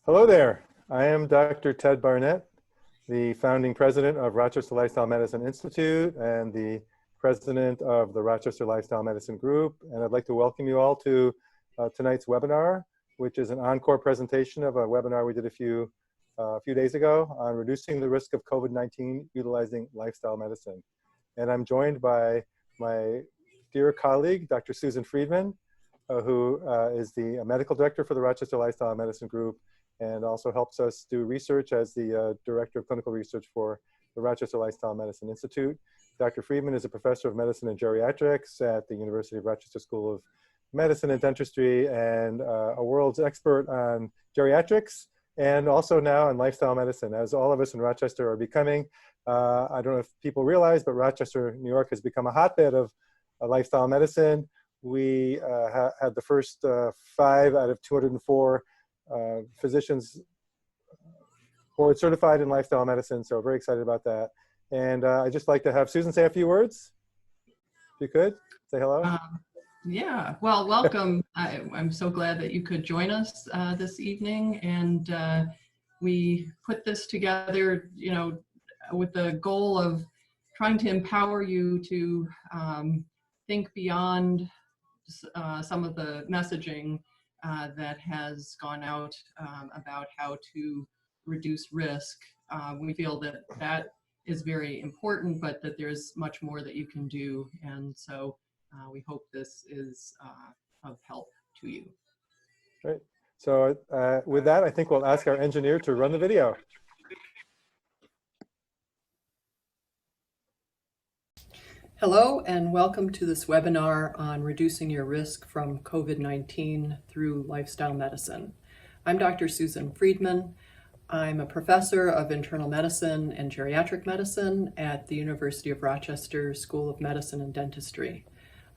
Hello there. I am Dr. Ted Barnett, the founding president of Rochester Lifestyle Medicine Institute and the president of the Rochester Lifestyle Medicine Group. And I'd like to welcome you all to tonight's webinar, which is an encore presentation of a webinar we did a few days ago on reducing the risk of COVID-19 utilizing lifestyle medicine. And I'm joined by my dear colleague, Dr. Susan Friedman, who is the medical director for the Rochester Lifestyle Medicine Group and also helps us do research as the director of clinical research for the Rochester Lifestyle Medicine Institute. Dr. Friedman is a professor of medicine and geriatrics at the University of Rochester School of Medicine and Dentistry and a world's expert on geriatrics and also now in lifestyle medicine, as all of us in Rochester are becoming. I don't know if people realize, but Rochester, New York has become a hotbed of lifestyle medicine. We had the first 5 out of 204 physicians board certified in lifestyle medicine, so very excited about that. And I'd just like to have Susan say a few words, if you could, say hello. Yeah, well, welcome. I'm so glad that you could join us this evening, and we put this together, with the goal of trying to empower you to think beyond some of the messaging that has gone out about how to reduce risk. We feel that that is very important, but that there's much more that you can do. And so we hope this is of help to you. Great. So with that, I think we'll ask our engineer to run the video. Hello, and welcome to this webinar on reducing your risk from COVID-19 through lifestyle medicine. I'm Dr. Susan Friedman. I'm a professor of internal medicine and geriatric medicine at the University of Rochester School of Medicine and Dentistry.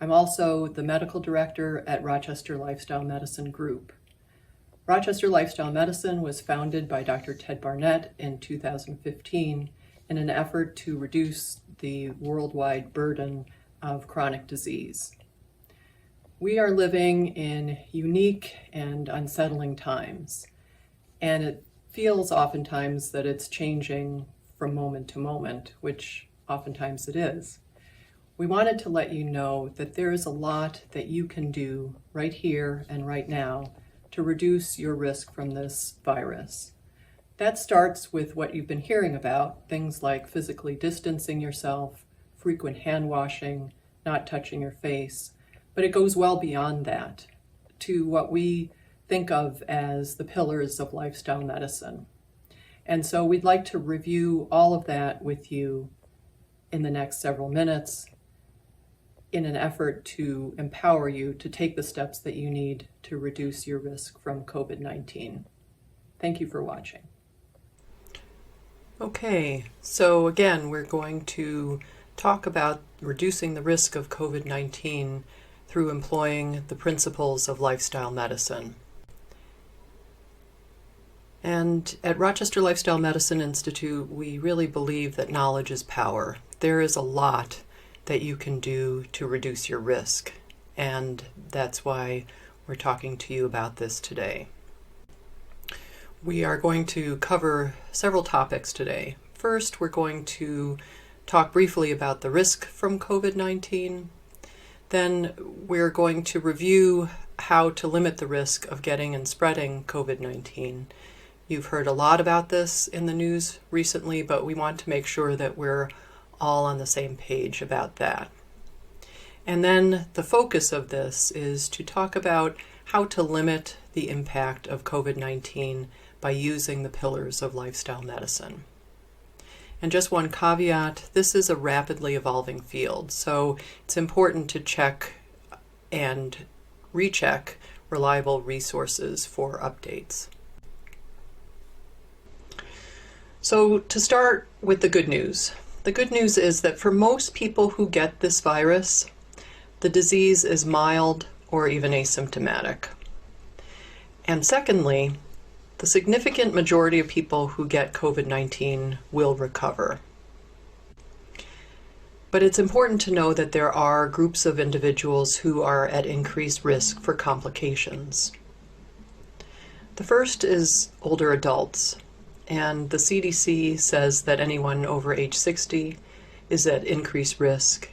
I'm also the medical director at Rochester Lifestyle Medicine Group. Rochester Lifestyle Medicine was founded by Dr. Ted Barnett in 2015 in an effort to reduce the worldwide burden of chronic disease. We are living in unique and unsettling times, and it feels oftentimes that it's changing from moment to moment, which oftentimes it is. We wanted to let you know that there is a lot that you can do right here and right now to reduce your risk from this virus. That starts with what you've been hearing about, things like physically distancing yourself, frequent hand washing, not touching your face, but it goes well beyond that to what we think of as the pillars of lifestyle medicine. And so we'd like to review all of that with you in the next several minutes in an effort to empower you to take the steps that you need to reduce your risk from COVID-19. Thank you for watching. Okay, so again, we're going to talk about reducing the risk of COVID-19 through employing the principles of lifestyle medicine. And at Rochester Lifestyle Medicine Institute, we really believe that knowledge is power. There is a lot that you can do to reduce your risk, and that's why we're talking to you about this today. We are going to cover several topics today. First, we're going to talk briefly about the risk from COVID-19. Then we're going to review how to limit the risk of getting and spreading COVID-19. You've heard a lot about this in the news recently, but we want to make sure that we're all on the same page about that. And then the focus of this is to talk about how to limit the impact of COVID-19 by using the pillars of lifestyle medicine. And just one caveat, this is a rapidly evolving field, so it's important to check and recheck reliable resources for updates. So to start with the good news. The good news is that for most people who get this virus, the disease is mild or even asymptomatic. And secondly, the significant majority of people who get COVID-19 will recover. But it's important to know that there are groups of individuals who are at increased risk for complications. The first is older adults, and the CDC says that anyone over age 60 is at increased risk,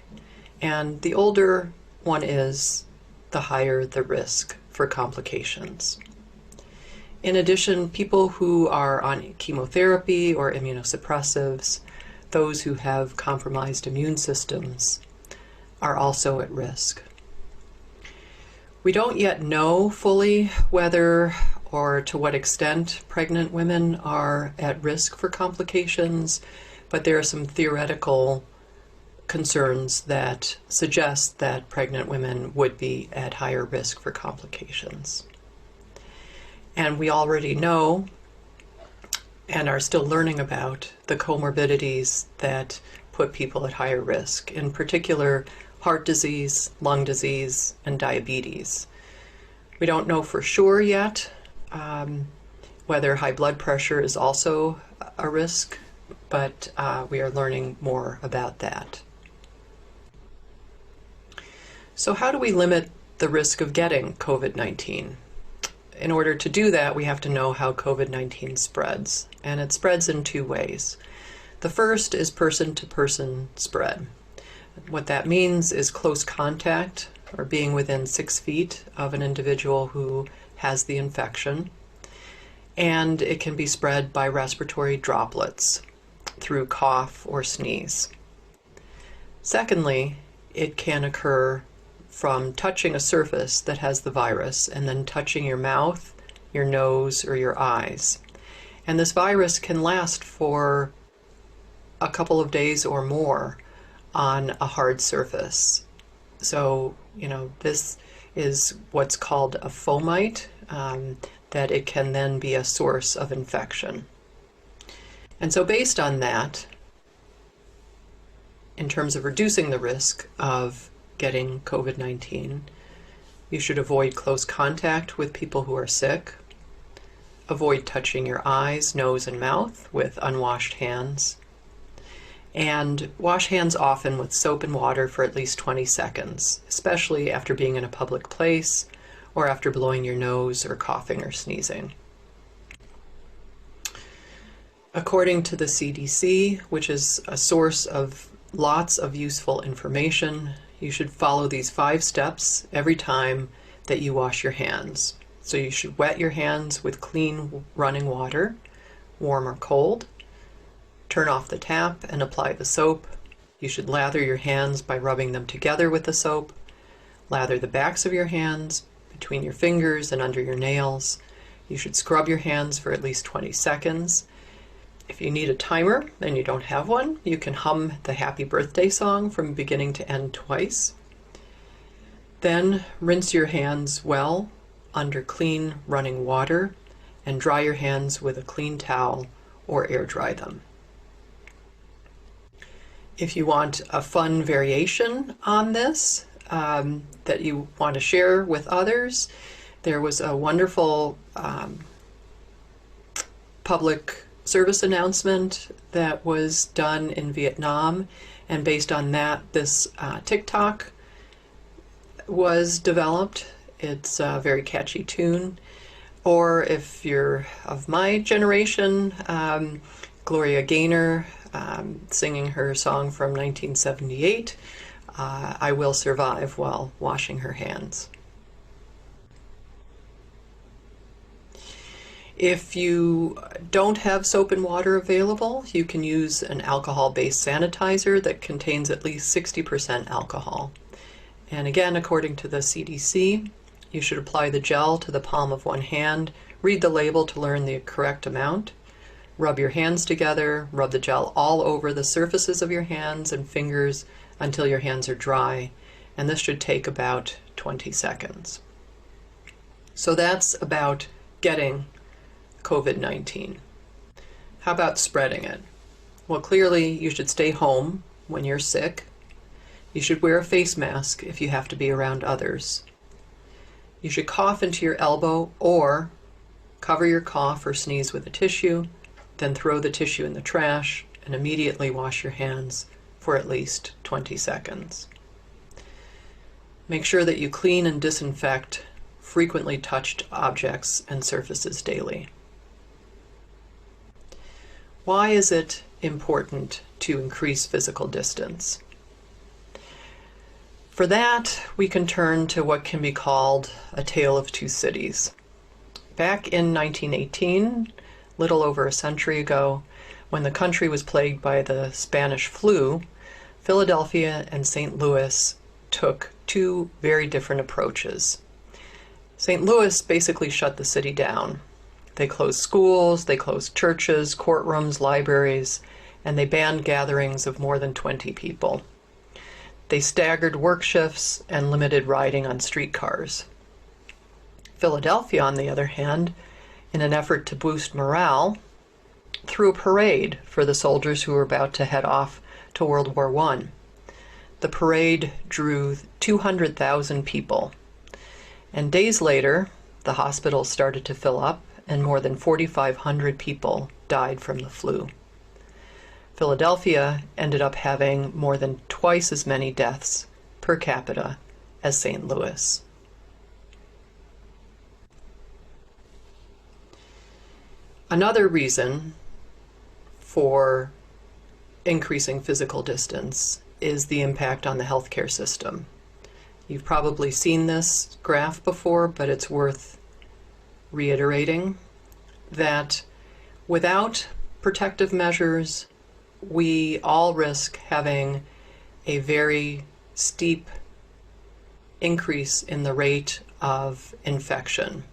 and the older one is, the higher the risk for complications. In addition, people who are on chemotherapy or immunosuppressives, those who have compromised immune systems, are also at risk. We don't yet know fully whether or to what extent pregnant women are at risk for complications, but there are some theoretical concerns that suggest that pregnant women would be at higher risk for complications. And we already know and are still learning about the comorbidities that put people at higher risk, in particular heart disease, lung disease, and diabetes. We don't know for sure yet whether high blood pressure is also a risk, but we are learning more about that. So how do we limit the risk of getting COVID-19? In order to do that, we have to know how COVID-19 spreads, and it spreads in two ways. The first is person-to-person spread. What that means is close contact, or being within 6 feet of an individual who has the infection, and it can be spread by respiratory droplets through cough or sneeze. Secondly, it can occur from touching a surface that has the virus and then touching your mouth, your nose, or your eyes. And this virus can last for a couple of days or more on a hard surface. So, this is what's called a fomite, that it can then be a source of infection. And so based on that, in terms of reducing the risk of getting COVID-19, you should avoid close contact with people who are sick, avoid touching your eyes, nose, and mouth with unwashed hands, and wash hands often with soap and water for at least 20 seconds, especially after being in a public place or after blowing your nose or coughing or sneezing. According to the CDC, which is a source of lots of useful information, you should follow these 5 steps every time that you wash your hands. So you should wet your hands with clean running water, warm or cold. Turn off the tap and apply the soap. You should lather your hands by rubbing them together with the soap. Lather the backs of your hands, between your fingers and under your nails. You should scrub your hands for at least 20 seconds. If you need a timer and you don't have one, you can hum the happy birthday song from beginning to end twice. Then rinse your hands well under clean running water and dry your hands with a clean towel or air dry them. If you want a fun variation on this that you want to share with others, there was a wonderful public service announcement that was done in Vietnam, and based on that, this TikTok was developed. It's a very catchy tune. Or if you're of my generation, Gloria Gaynor singing her song from 1978, I Will Survive While Washing Her Hands. If you don't have soap and water available, you can use an alcohol-based sanitizer that contains at least 60% alcohol. And again, according to the CDC, you should apply the gel to the palm of one hand, read the label to learn the correct amount, rub your hands together, rub the gel all over the surfaces of your hands and fingers until your hands are dry, and this should take about 20 seconds. So that's about getting COVID-19. How about spreading it? Well, clearly you should stay home when you're sick. You should wear a face mask if you have to be around others. You should cough into your elbow or cover your cough or sneeze with a tissue, then throw the tissue in the trash and immediately wash your hands for at least 20 seconds. Make sure that you clean and disinfect frequently touched objects and surfaces daily. Why is it important to increase physical distance? For that, we can turn to what can be called a tale of two cities. Back in 1918, little over a century ago, when the country was plagued by the Spanish flu, Philadelphia and St. Louis took two very different approaches. St. Louis basically shut the city down. They closed schools, they closed churches, courtrooms, libraries, and they banned gatherings of more than 20 people. They staggered work shifts and limited riding on streetcars. Philadelphia, on the other hand, in an effort to boost morale, threw a parade for the soldiers who were about to head off to World War I. The parade drew 200,000 people, and days later, the hospitals started to fill up, and more than 4,500 people died from the flu. Philadelphia ended up having more than twice as many deaths per capita as St. Louis. Another reason for increasing physical distance is the impact on the healthcare system. You've probably seen this graph before, but it's worth reiterating that without protective measures, we all risk having a very steep increase in the rate of infection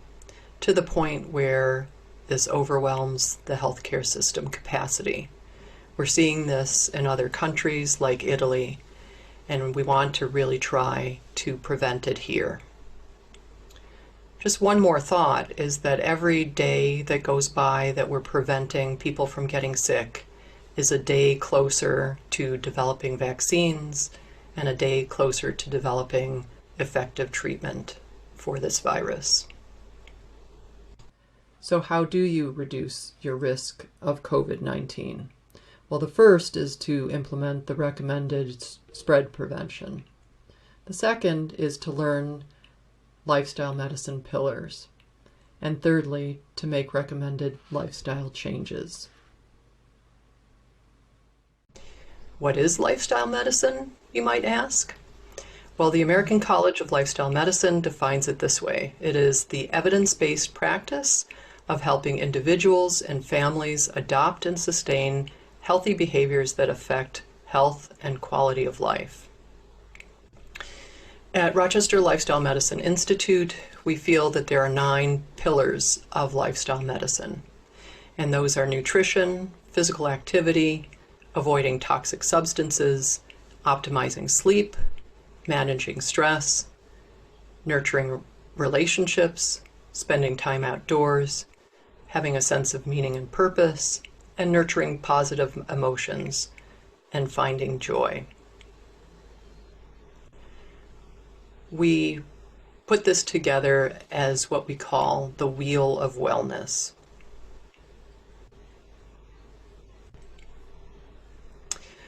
to the point where this overwhelms the healthcare system capacity. We're seeing this in other countries like Italy, and we want to really try to prevent it here. Just one more thought is that every day that goes by that we're preventing people from getting sick is a day closer to developing vaccines and a day closer to developing effective treatment for this virus. So how do you reduce your risk of COVID-19? Well, the first is to implement the recommended spread prevention. The second is to learn lifestyle medicine pillars. And thirdly, to make recommended lifestyle changes. What is lifestyle medicine, you might ask? Well, the American College of Lifestyle Medicine defines it this way. It is the evidence-based practice of helping individuals and families adopt and sustain healthy behaviors that affect health and quality of life. At Rochester Lifestyle Medicine Institute, we feel that there are 9 pillars of lifestyle medicine, and those are nutrition, physical activity, avoiding toxic substances, optimizing sleep, managing stress, nurturing relationships, spending time outdoors, having a sense of meaning and purpose, and nurturing positive emotions and finding joy. We put this together as what we call the Wheel of Wellness.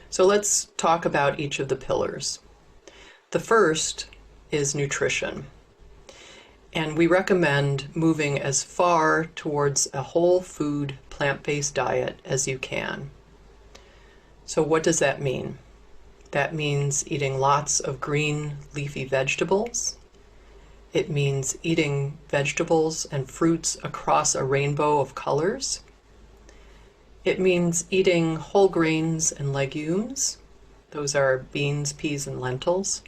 So let's talk about each of the pillars. The first is nutrition. And we recommend moving as far towards a whole food, plant-based diet as you can. So what does that mean? That means eating lots of green leafy vegetables. It means eating vegetables and fruits across a rainbow of colors. It means eating whole grains and legumes. Those are beans, peas, and lentils.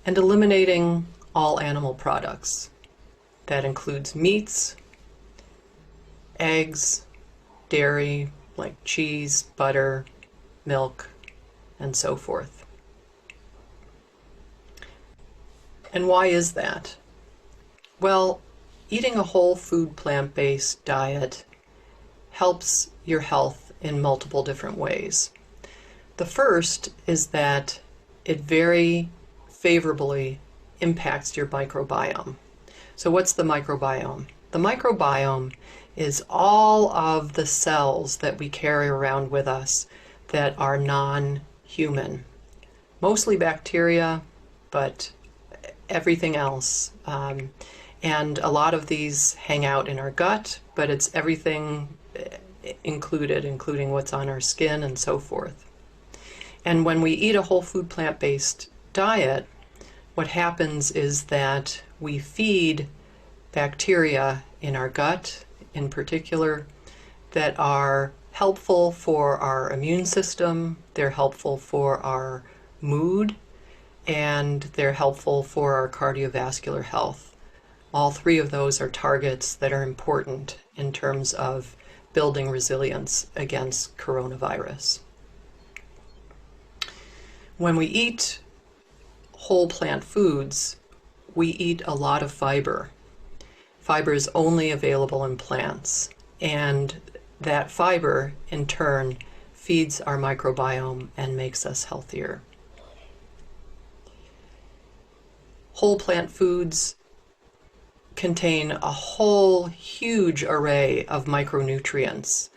And eliminating all animal products. That includes meats, eggs, dairy, like cheese, butter, milk, and so forth. And why is that? Well, eating a whole food plant-based diet helps your health in multiple different ways. The first is that it very favorably impacts your microbiome. So what's the microbiome? The microbiome is all of the cells that we carry around with us that are non-human. Mostly bacteria, but everything else. And a lot of these hang out in our gut, but it's everything included, including what's on our skin and so forth. And when we eat a whole food plant-based diet, what happens is that we feed bacteria in our gut, in particular, that are helpful for our immune system, they're helpful for our mood, and they're helpful for our cardiovascular health. All three of those are targets that are important in terms of building resilience against coronavirus. When we eat whole plant foods, we eat a lot of fiber. Fiber is only available in plants, and that fiber, in turn, feeds our microbiome and makes us healthier. Whole plant foods contain a whole huge array of micronutrients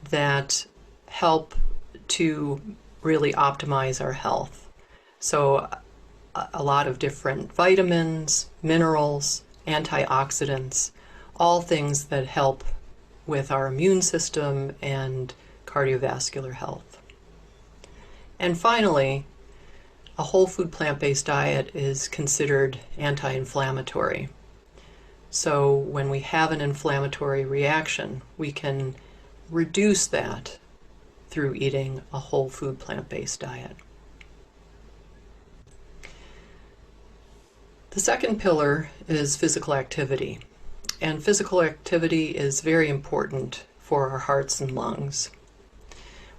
that help to really optimize our health. So a lot of different vitamins, minerals, antioxidants, all things that help with our immune system and cardiovascular health. And finally, a whole food plant-based diet is considered anti-inflammatory. So when we have an inflammatory reaction, we can reduce that through eating a whole food plant-based diet. The second pillar is physical activity. And physical activity is very important for our hearts and lungs.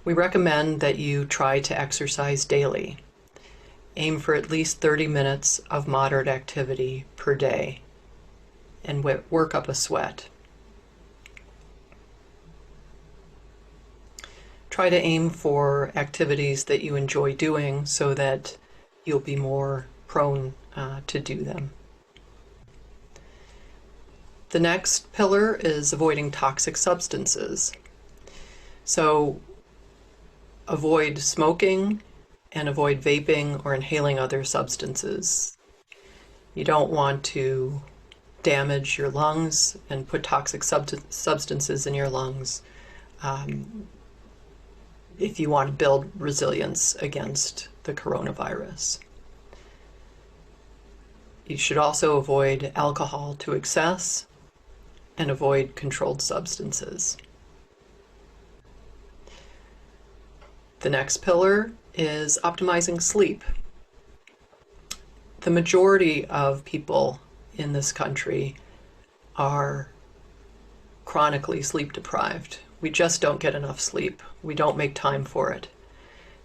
We recommend that you try to exercise daily. Aim for at least 30 minutes of moderate activity per day and work up a sweat. Try to aim for activities that you enjoy doing so that you'll be more prone to do them. The next pillar is avoiding toxic substances. So avoid smoking and avoid vaping or inhaling other substances. You don't want to damage your lungs and put toxic substances in your lungs if you want to build resilience against the coronavirus. You should also avoid alcohol to excess and avoid controlled substances. The next pillar is optimizing sleep. The majority of people in this country are chronically sleep deprived. We just don't get enough sleep. We don't make time for it.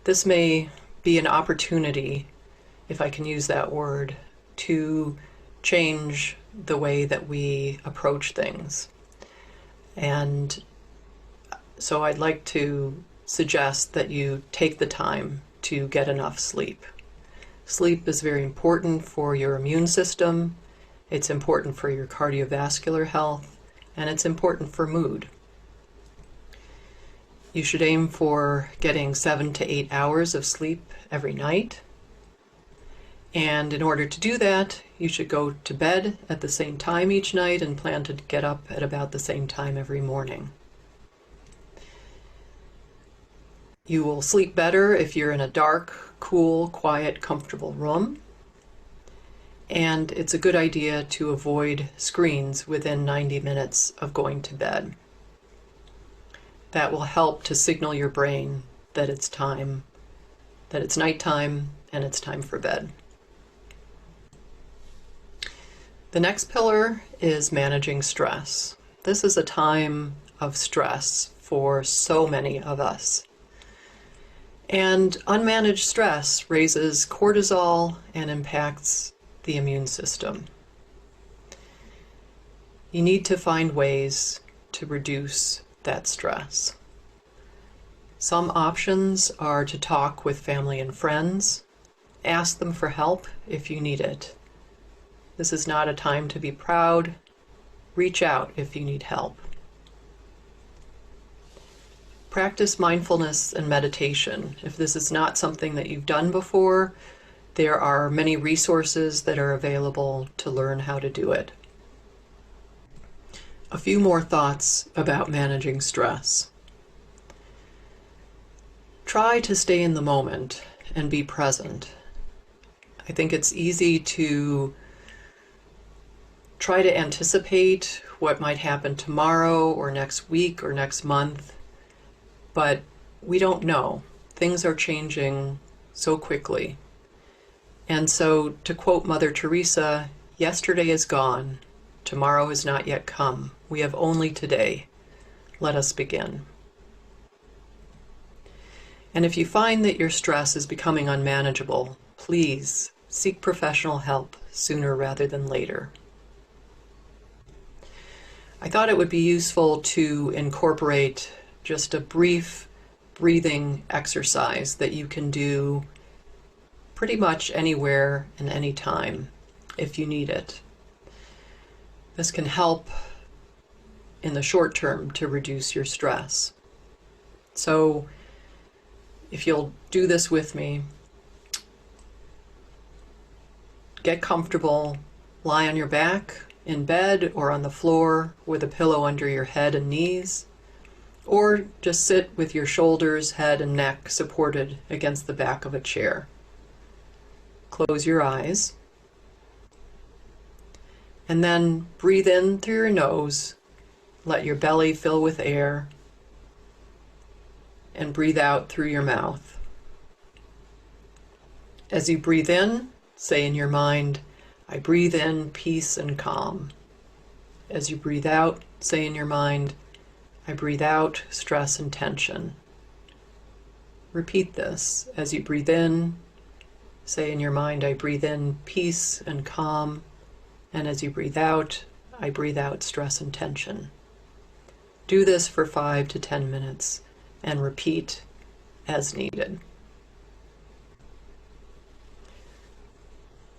This may be an opportunity, if I can use that word, to change the way that we approach things. And so I'd like to suggest that you take the time to get enough sleep. Sleep is very important for your immune system, it's important for your cardiovascular health, and it's important for mood. You should aim for getting 7 to 8 hours of sleep every night. And in order to do that, you should go to bed at the same time each night and plan to get up at about the same time every morning. You will sleep better if you're in a dark, cool, quiet, comfortable room. And it's a good idea to avoid screens within 90 minutes of going to bed. That will help to signal your brain that it's time, that it's nighttime and it's time for bed. The next pillar is managing stress. This is a time of stress for so many of us. And unmanaged stress raises cortisol and impacts the immune system. You need to find ways to reduce that stress. Some options are to talk with family and friends, ask them for help if you need it. This is not a time to be proud. Reach out if you need help. Practice mindfulness and meditation. If this is not something that you've done before, there are many resources that are available to learn how to do it. A few more thoughts about managing stress. Try to stay in the moment and be present. I think it's easy to try to anticipate what might happen tomorrow or next week or next month, but we don't know. Things are changing so quickly. And so, to quote Mother Teresa, yesterday is gone, tomorrow has not yet come. We have only today. Let us begin. And if you find that your stress is becoming unmanageable, please seek professional help sooner rather than later. I thought it would be useful to incorporate just a brief breathing exercise that you can do pretty much anywhere and anytime if you need it. This can help in the short term to reduce your stress. So if you'll do this with me, get comfortable, lie on your back in bed or on the floor with a pillow under your head and knees, or just sit with your shoulders, head, and neck supported against the back of a chair. Close your eyes, and then breathe in through your nose, let your belly fill with air, and breathe out through your mouth. As you breathe in, say in your mind, I breathe in peace and calm. As you breathe out, say in your mind, I breathe out stress and tension. Repeat this. As you breathe in, say in your mind, I breathe in peace and calm. And as you breathe out, I breathe out stress and tension. Do this for 5 to 10 minutes and repeat as needed.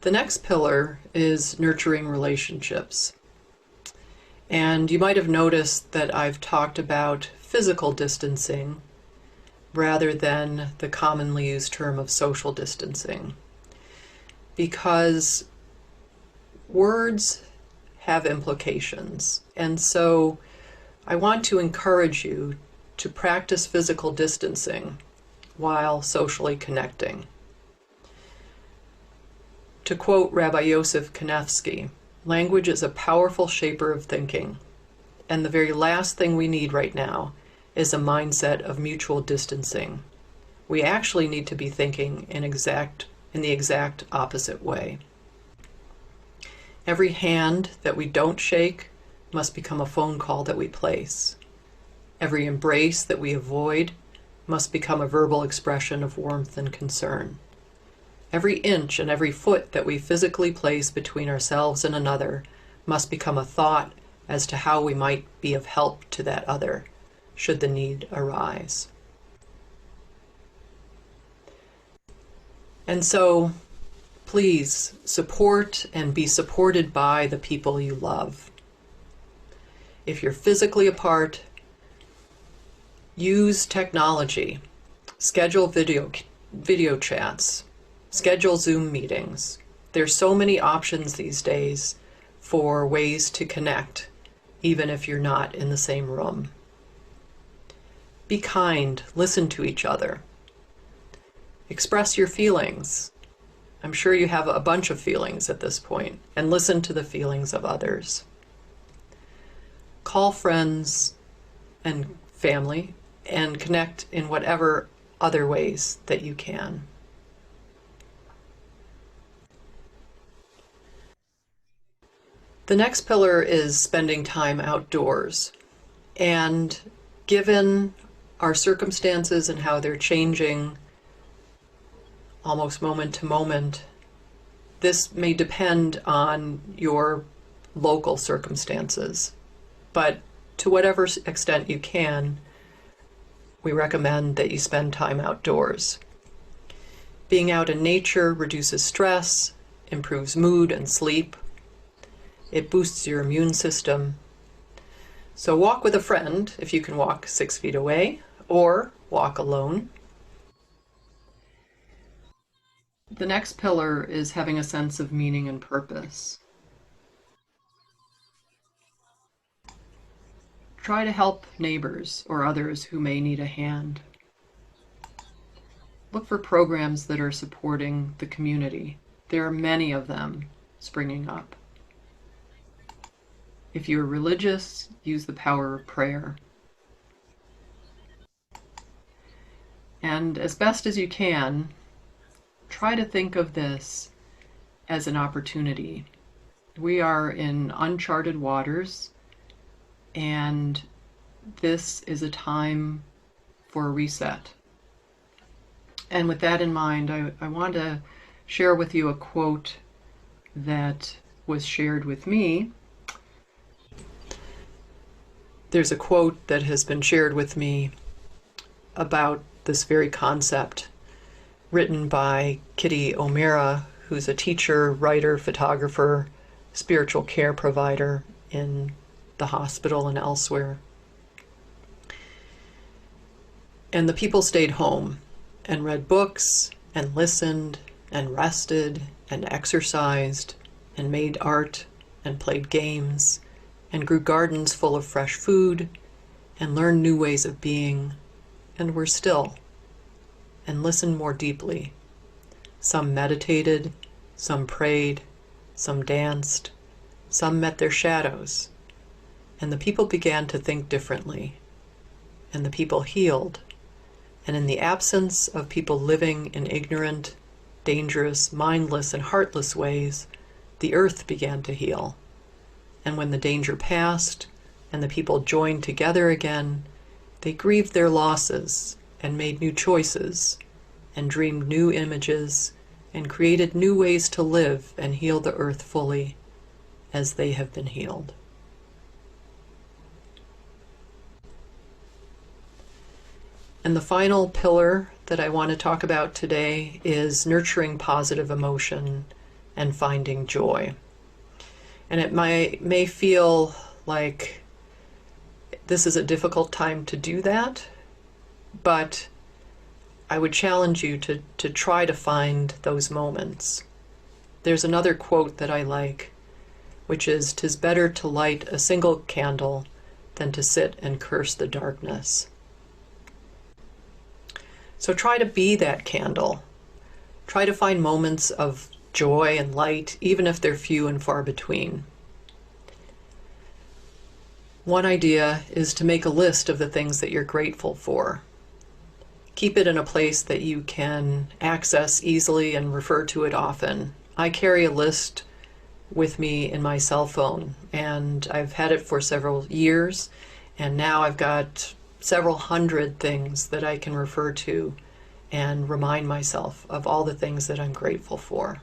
The next pillar is nurturing relationships. And you might have noticed that I've talked about physical distancing rather than the commonly used term of social distancing, because words have implications. And so I want to encourage you to practice physical distancing while socially connecting. To quote Rabbi Yosef Kanefsky, language is a powerful shaper of thinking, and the very last thing we need right now is a mindset of mutual distancing. We actually need to be thinking in the exact opposite way. Every hand that we don't shake must become a phone call that we place. Every embrace that we avoid must become a verbal expression of warmth and concern. Every inch and every foot that we physically place between ourselves and another must become a thought as to how we might be of help to that other, should the need arise. And so, please support and be supported by the people you love. If you're physically apart, use technology. Schedule video chats. Schedule Zoom meetings. There's so many options these days for ways to connect, even if you're not in the same room. Be kind, listen to each other. Express your feelings. I'm sure you have a bunch of feelings at this point, and listen to the feelings of others. Call friends and family and connect in whatever other ways that you can. The next pillar is spending time outdoors. And given our circumstances and how they're changing almost moment to moment, this may depend on your local circumstances. But to whatever extent you can, we recommend that you spend time outdoors. Being out in nature reduces stress, improves mood and sleep. It boosts your immune system. So walk with a friend if you can walk 6 feet away, or walk alone. The next pillar is having a sense of meaning and purpose. Try to help neighbors or others who may need a hand. Look for programs that are supporting the community. There are many of them springing up. If you're religious, use the power of prayer. And as best as you can, try to think of this as an opportunity. We are in uncharted waters, and this is a time for a reset. And with that in mind, I want to share with you a quote that was shared with me. There's a quote that has been shared with me about this very concept, written by Kitty O'Meara, who's a teacher, writer, photographer, spiritual care provider in the hospital and elsewhere. And the people stayed home and read books and listened and rested and exercised and made art and played games and grew gardens full of fresh food and learned new ways of being and were still and listened more deeply. Some meditated, some prayed, some danced, some met their shadows, and the people began to think differently, and the people healed. And in the absence of people living in ignorant, dangerous, mindless, and heartless ways, the earth began to heal. And when the danger passed and the people joined together again, they grieved their losses and made new choices and dreamed new images and created new ways to live and heal the earth fully as they have been healed. And the final pillar that I want to talk about today is nurturing positive emotion and finding joy. And it may feel like this is a difficult time to do that, but I would challenge you to try to find those moments. There's another quote that I like, which is, "'Tis better to light a single candle than to sit and curse the darkness." So try to be that candle. Try to find moments of joy and light, even if they're few and far between. One idea is to make a list of the things that you're grateful for. Keep it in a place that you can access easily and refer to it often. I carry a list with me in my cell phone, and I've had it for several years, and now I've got several hundred things that I can refer to and remind myself of all the things that I'm grateful for.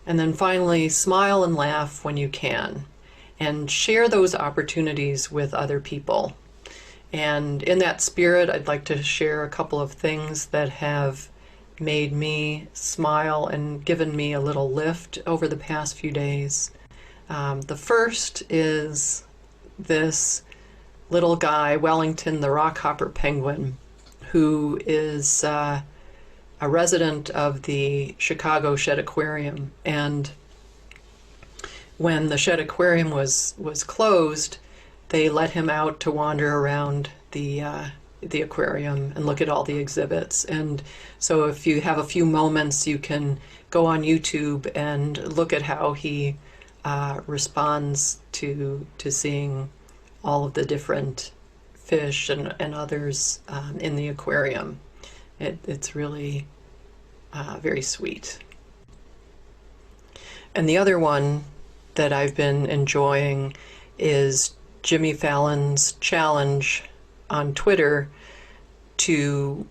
And then finally, smile and laugh when you can, and share those opportunities with other people. And in that spirit, I'd like to share a couple of things that have made me smile and given me a little lift over the past few days. The first is this little guy, Wellington the rockhopper penguin, who is a resident of the Chicago Shed Aquarium. And when the Shed Aquarium was closed, they let him out to wander around the aquarium and look at all the exhibits. And so if you have a few moments, you can go on YouTube and look at how he responds to seeing all of the different fish and others in the aquarium. It's really very sweet. And the other one that I've been enjoying is Jimmy Fallon's challenge on Twitter to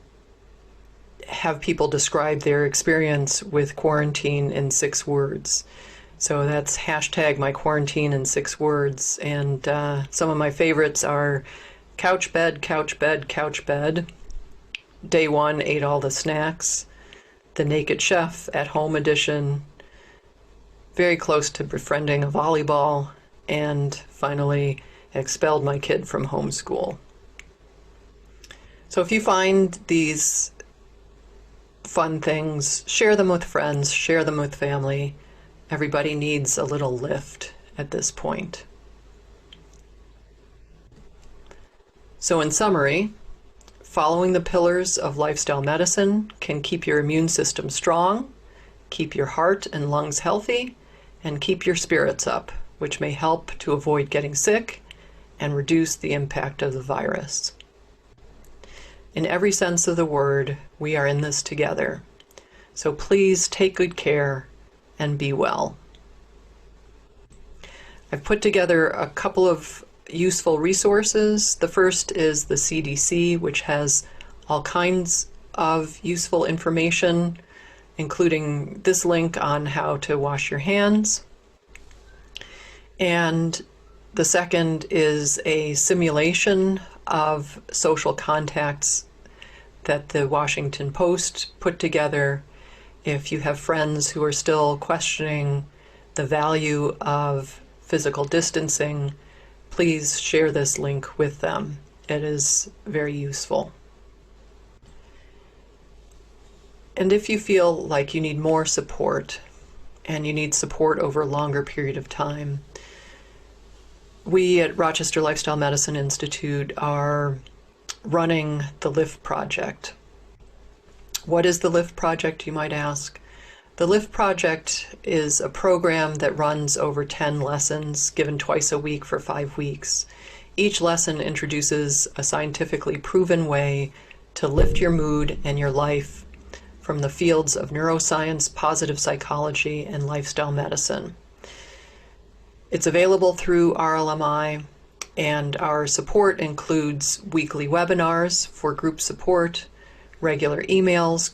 have people describe their experience with quarantine in 6 words. So that's hashtag my quarantine in 6 words. And some of my favorites are couch bed, couch bed, couch bed. Day 1, ate all the snacks. The Naked Chef at Home edition. Very close to befriending a volleyball. And finally, expelled my kid from homeschool. So if you find these fun things, share them with friends, share them with family. Everybody needs a little lift at this point. So in summary, following the pillars of lifestyle medicine can keep your immune system strong, keep your heart and lungs healthy, and keep your spirits up, which may help to avoid getting sick and reduce the impact of the virus. In every sense of the word, we are in this together. So please take good care and be well. I've put together a couple of useful resources. The first is the CDC, which has all kinds of useful information, including this link on how to wash your hands. And the second is a simulation of social contacts that the Washington Post put together. If you have friends who are still questioning the value of physical distancing, please share this link with them. It is very useful. And if you feel like you need more support, and you need support over a longer period of time, we at Rochester Lifestyle Medicine Institute are running the LIFT Project. What is the LIFT Project, you might ask? The LIFT Project is a program that runs over 10 lessons given twice a week for 5 weeks. Each lesson introduces a scientifically proven way to lift your mood and your life from the fields of neuroscience, positive psychology, and lifestyle medicine. It's available through RLMI, and our support includes weekly webinars for group support, regular emails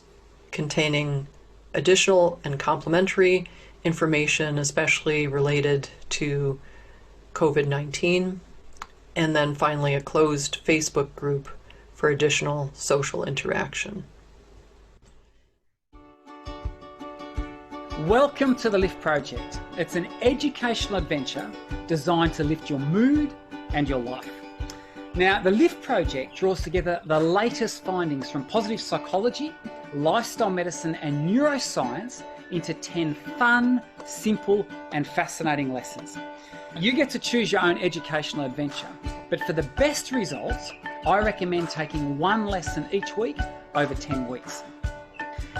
containing additional and complementary information, especially related to COVID-19, and then finally a closed Facebook group for additional social interaction. Welcome to the LIFT Project. It's an educational adventure designed to lift your mood and your life. Now, the LIFT Project draws together the latest findings from positive psychology, lifestyle medicine, and neuroscience into 10 fun, simple, and fascinating lessons. You get to choose your own educational adventure, but for the best results, I recommend taking one lesson each week over 10 weeks.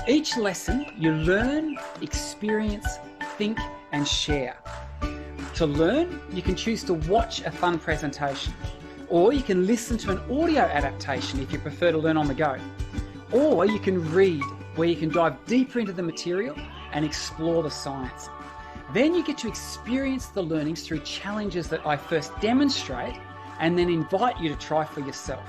Each lesson, you learn, experience, think, and share. To learn, you can choose to watch a fun presentation, or you can listen to an audio adaptation if you prefer to learn on the go. Or you can read, where you can dive deeper into the material and explore the science. Then you get to experience the learnings through challenges that I first demonstrate and then invite you to try for yourself.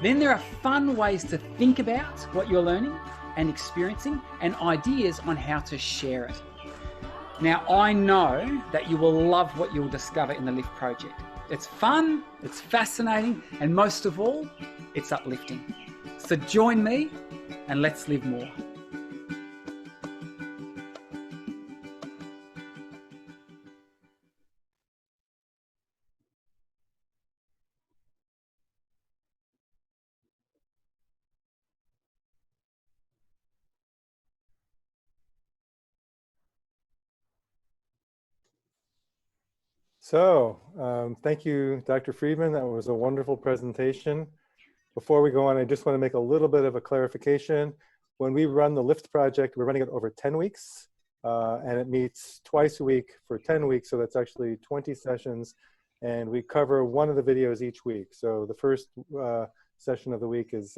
Then there are fun ways to think about what you're learning and experiencing, and ideas on how to share it. Now, I know that you will love what you will discover in the LIFT Project. It's fun, it's fascinating, and most of all, it's uplifting. So join me and let's live more. So, thank you, Dr. Friedman. That was a wonderful presentation. Before we go on, I just want to make a little bit of a clarification. When we run the LIFT project, we're running it over 10 weeks, and it meets twice a week for 10 weeks. So that's actually 20 sessions, and we cover one of the videos each week. So the first session of the week is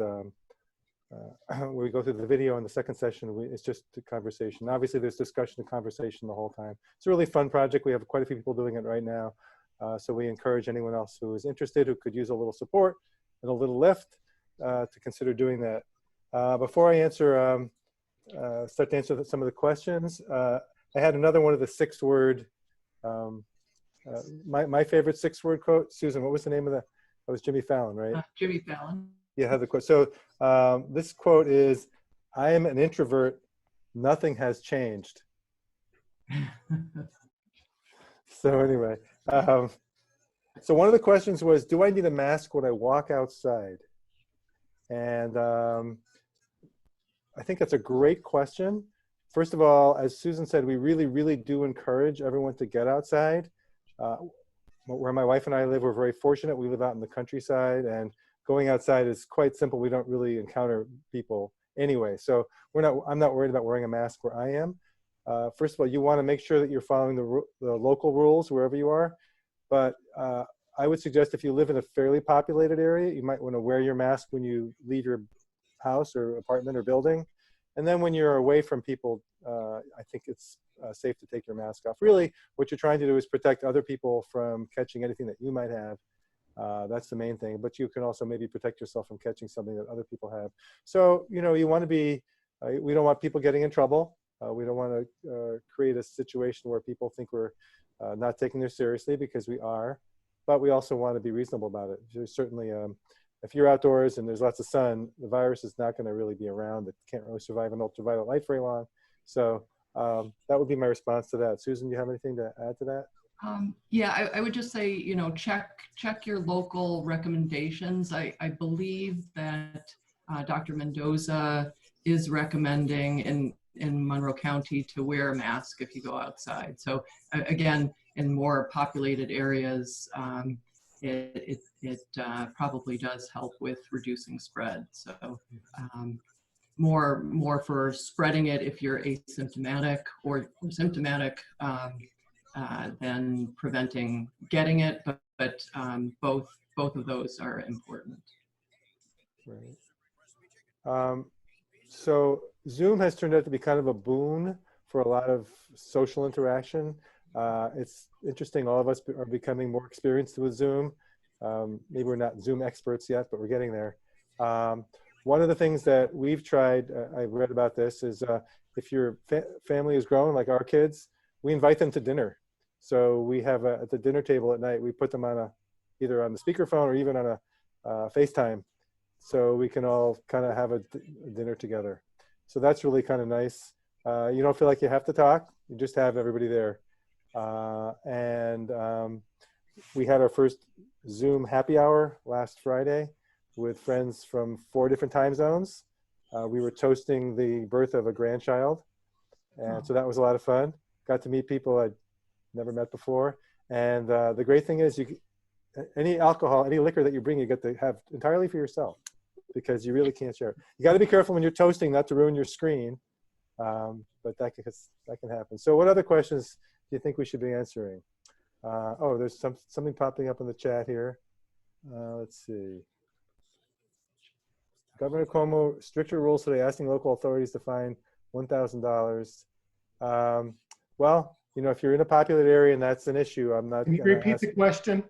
where we go through the video, and the second session, it's just a conversation. Obviously, there's discussion and conversation the whole time. It's a really fun project. We have quite a few people doing it right now. So we encourage anyone else who is interested, who could use a little support and a little lift, to consider doing that. Before I answer, start to answer some of the questions, I had another one of the 6-word, my favorite 6-word quote. Susan, what was the name of that? That was Jimmy Fallon, right? Jimmy Fallon. Yeah, I have the quote. So this quote is, "I am an introvert. Nothing has changed." So anyway, so one of the questions was, do I need a mask when I walk outside? And I think that's a great question. First of all, as Susan said, we really, really do encourage everyone to get outside. where my wife and I live, we're very fortunate. We live out in the countryside, and going outside is quite simple. We don't really encounter people anyway. So I'm not worried about wearing a mask where I am. First of all, you want to make sure that you're following the local rules wherever you are. But I would suggest if you live in a fairly populated area, you might want to wear your mask when you leave your house or apartment or building. And then when you're away from people, I think it's safe to take your mask off. Really, what you're trying to do is protect other people from catching anything that you might have. That's the main thing. But you can also maybe protect yourself from catching something that other people have. So, you know, you want to be, we don't want people getting in trouble. We don't want to create a situation where people think we're not taking this seriously, because we are. But we also want to be reasonable about it. There's certainly, if you're outdoors and there's lots of sun, the virus is not going to really be around. It can't really survive in ultraviolet light very long. So that would be my response to that. Susan, do you have anything to add to that? Yeah, I would just say, you know, check your local recommendations. I believe that Dr. Mendoza is recommending in Monroe County to wear a mask if you go outside. So again, in more populated areas, it probably does help with reducing spread. So more for spreading it if you're asymptomatic or symptomatic than preventing getting it, but both of those are important. Right. So Zoom has turned out to be kind of a boon for a lot of social interaction. It's interesting, all of us are becoming more experienced with Zoom. Maybe we're not Zoom experts yet, but we're getting there. One of the things that we've tried, I read about this, is if your family is growing, like our kids, we invite them to dinner. So we have at the dinner table at night, we put them on either on the speakerphone or even on a FaceTime, so we can all kind of have a dinner together. So that's really kind of nice. You don't feel like you have to talk, you just have everybody there. We had our first Zoom happy hour last Friday with friends from 4 different time zones. We were toasting the birth of a grandchild. And so that was a lot of fun. Got to meet people I'd never met before. And the great thing is, any alcohol, any liquor that you bring, you get to have entirely for yourself, because you really can't share. You got to be careful when you're toasting not to ruin your screen, but that can happen. So what other questions do you think we should be answering? Oh, there's something popping up in the chat here. Let's see. Governor Cuomo, stricter rules today, asking local authorities to fine $1,000. Well, you know, if you're in a populated area and that's an issue, I'm not. Can you repeat the question?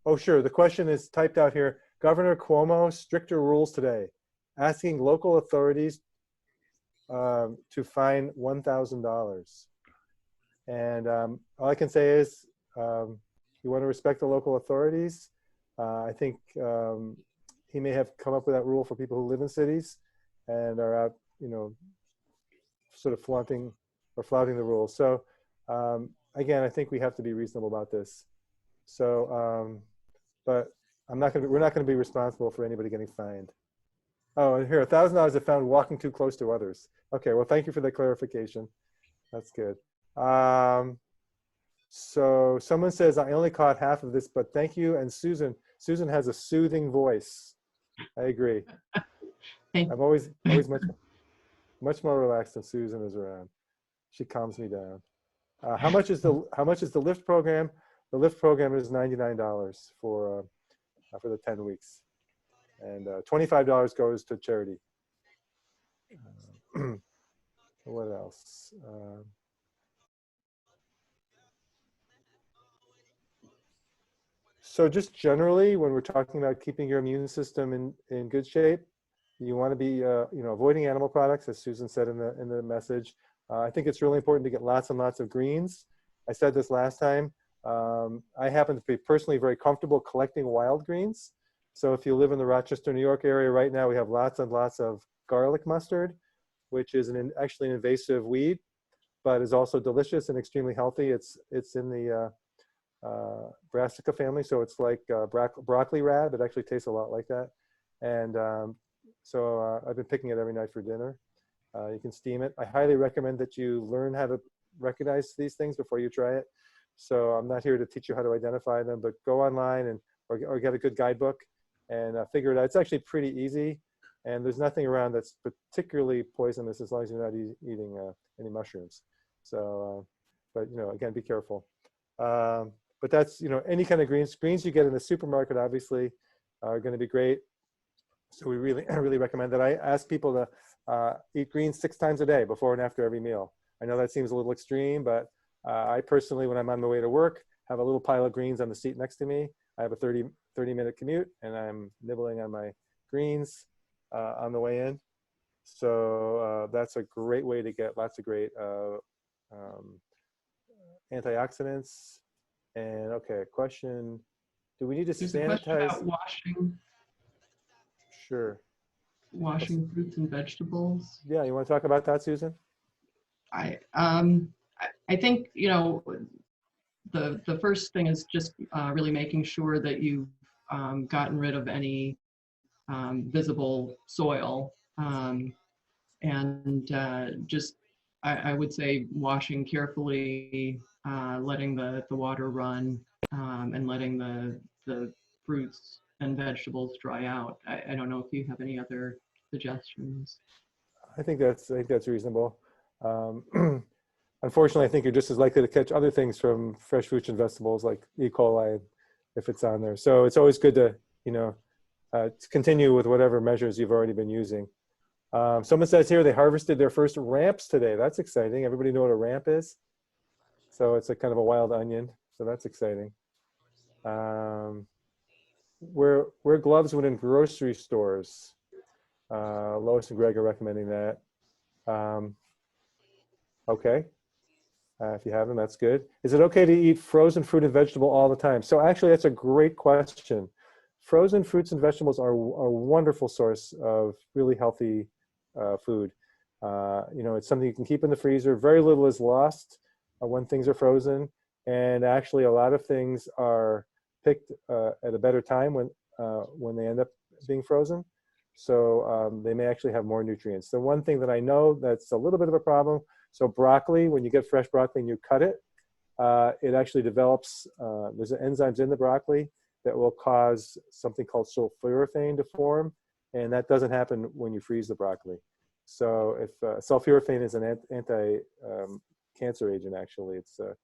Oh, sure. The question is typed out here. Governor Cuomo, stricter rules today, asking local authorities to fine $1,000. And all I can say is, you want to respect the local authorities. I think he may have come up with that rule for people who live in cities and are out, you know, sort of flaunting the rules. So again, I think we have to be reasonable about this. So, but we're not going to be responsible for anybody getting fined. Oh, and here, $1,000 if found walking too close to others. Okay, well, thank you for the clarification. That's good. So someone says, I only caught half of this, but thank you. And Susan has a soothing voice. I agree. I'm always much more relaxed when Susan is around. She calms me down. How much is the lift program? The lift program is $99 for the 10 weeks, and $25 goes to charity. What else? So just generally, when we're talking about keeping your immune system in good shape, you want to be you know, avoiding animal products, as Susan said in the message. I think it's really important to get lots and lots of greens. I said this last time. I happen to be personally very comfortable collecting wild greens. So if you live in the Rochester, New York area right now, we have lots and lots of garlic mustard, which is actually an invasive weed, but is also delicious and extremely healthy. It's in the brassica family, so it's like broccoli rab. It actually tastes a lot like that. And so I've been picking it every night for dinner. You can steam it. I highly recommend that you learn how to recognize these things before you try it. So I'm not here to teach you how to identify them, but go online and or get a good guidebook and figure it out. It's actually pretty easy, and there's nothing around that's particularly poisonous as long as you're not eating any mushrooms. So, but again, be careful. But that's any kind of greens you get in the supermarket obviously are going to be great. So we really recommend that. I ask people to eat greens 6 times a day, before and after every meal. I know that seems a little extreme, but I personally, when I'm on my way to work, have a little pile of greens on the seat next to me. I have a 30-minute commute, and I'm nibbling on my greens on the way in. So that's a great way to get lots of great antioxidants. And okay, question: do we need to There's sanitize? a question about washing. Sure. Washing fruits and vegetables. Yeah, you want to talk about that, Susan? I think the first thing is just really making sure that you've gotten rid of any visible soil, and just I would say washing carefully, letting the water run, and letting the fruits and vegetables dry out. I don't know if you have any other suggestions. I think that's reasonable. Unfortunately, I think you're just as likely to catch other things from fresh fruits and vegetables, like E. coli, if it's on there. So it's always good to to continue with whatever measures you've already been using. Someone says here they harvested their first ramps today. That's exciting. Everybody know what a ramp is? So it's a kind of a wild onion. So that's exciting. Wear gloves when in grocery stores. Lois and Greg are recommending that. Okay. If you have them, that's good. Is it okay to eat frozen fruit and vegetable all the time? So actually, that's a great question. Frozen fruits and vegetables are a wonderful source of really healthy food. It's something you can keep in the freezer. Very little is lost when things are frozen. And actually, a lot of things are picked at a better time when they end up being frozen. So they may actually have more nutrients. The one thing that I know that's a little bit of a problem, so broccoli, when you get fresh broccoli and you cut it, it actually develops, there's enzymes in the broccoli that will cause something called sulforaphane to form, and that doesn't happen when you freeze the broccoli. So if sulforaphane is an anti-cancer agent, actually, it's a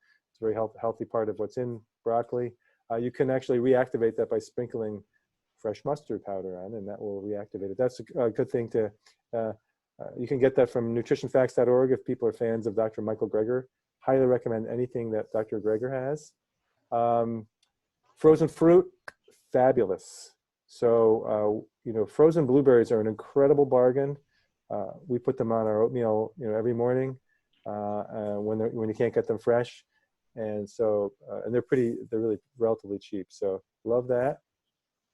very healthy part of what's in broccoli. You can actually reactivate that by sprinkling fresh mustard powder on, and that will reactivate it. That's a good thing to, you can get that from nutritionfacts.org if people are fans of Dr. Michael Greger. Highly recommend anything that Dr. Greger has. Frozen fruit, fabulous. So, frozen blueberries are an incredible bargain. We put them on our oatmeal, every morning when you can't get them fresh. And so, and they're really relatively cheap. So love that.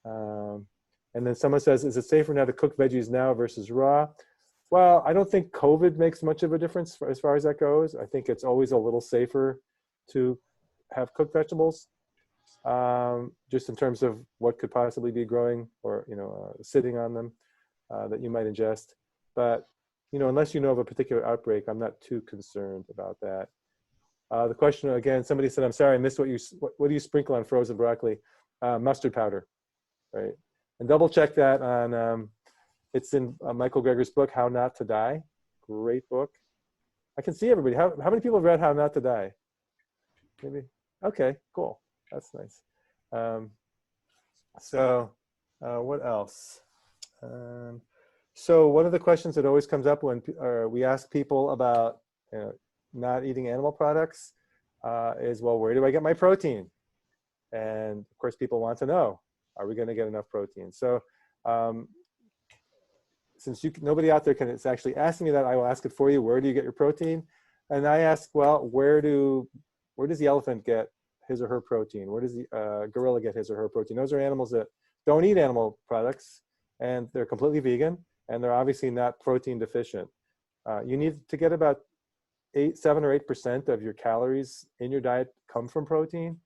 And then someone says, is it safer now to cook veggies now versus raw? Well, I don't think COVID makes much of a difference as far as that goes. I think it's always a little safer to have cooked vegetables, just in terms of what could possibly be growing or, sitting on them that you might ingest. But, unless you know of a particular outbreak, I'm not too concerned about that. The question again, somebody said, I'm sorry, I missed what do you sprinkle on frozen broccoli? Mustard powder, right? And double check that on, it's in Michael Greger's book, How Not to Die. Great book. I can see everybody. How many people have read How Not to Die? Maybe. Okay, cool. That's nice. What else? So one of the questions that always comes up when we ask people about not eating animal products is, well, where do I get my protein? And of course, people want to know, are we going to get enough protein? So since nobody out there is actually asking me that, I will ask it for you. Where do you get your protein? And I ask, well, where does the elephant get his or her protein? Where does the gorilla get his or her protein? Those are animals that don't eat animal products, and they're completely vegan, and they're obviously not protein deficient. You need to get about 7 or 8% of your calories in your diet come from protein.